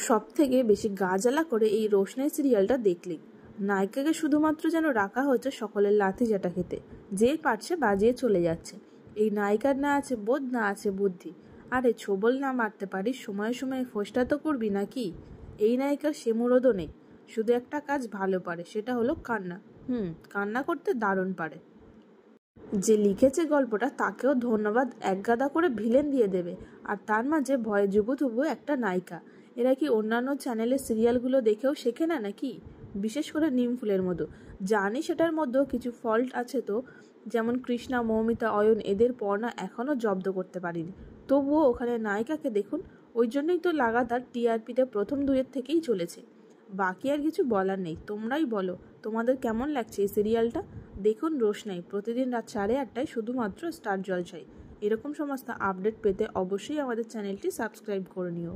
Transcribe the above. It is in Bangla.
সবথেকে বেশি গা জ্বালা করে এই রোশনাই সিরিয়ালটা দেখলি। নায়িকাকে শুধুমাত্র যেন রাখা হয়েছে সকলের লাথি জাটা খেতে, যে পারছে বাজিয়ে চলে যাচ্ছে। এই নায়িকার না আছে বোধ, না আছে বুদ্ধি। আরে ছোবল না মারতে পারিস, সময়ে সময়ে ফোসটা তো করবি নাকি? এই নায়িকার সে মুরদও নেই, শুধু একটা কাজ ভালো পারে, সেটা হলো কান্না। কান্না করতে দারুণ পারে। যে লিখেছে গল্পটা তাকেও ধন্যবাদ, একগাদা করে ভিলেন দিয়ে দেবে। আর তার মাঝে ভয়ে জুবুথুবু একটা নায়িকা। এরা কি অন্যান্য চ্যানেলের সিরিয়ালগুলো দেখেও শেখে না নাকি? বিশেষ করে নিমফুলের মতো। জানি সেটার মধ্যেও কিছু ফল্ট আছে তো, যেমন কৃষ্ণা, মৌমিতা, অয়ন, এদের পড়না এখনও জব্দ করতে পারিনি। তবুও ওখানে নায়িকাকে দেখুন, ওই জন্যই তো লাগাতার টিআরপিতে প্রথম দুয়ের থেকেই চলেছে। বাকি আর কিছু বলার নেই, তোমরাই বলো তোমাদের কেমন লাগছে এই সিরিয়ালটা। দেখুন রোশনাই, প্রতিদিন রাত 8:30টায় শুধুমাত্র স্টার জলসায়। এরকম সমস্ত আপডেট পেতে অবশ্যই আমাদের চ্যানেলটি সাবস্ক্রাইব করে নিও।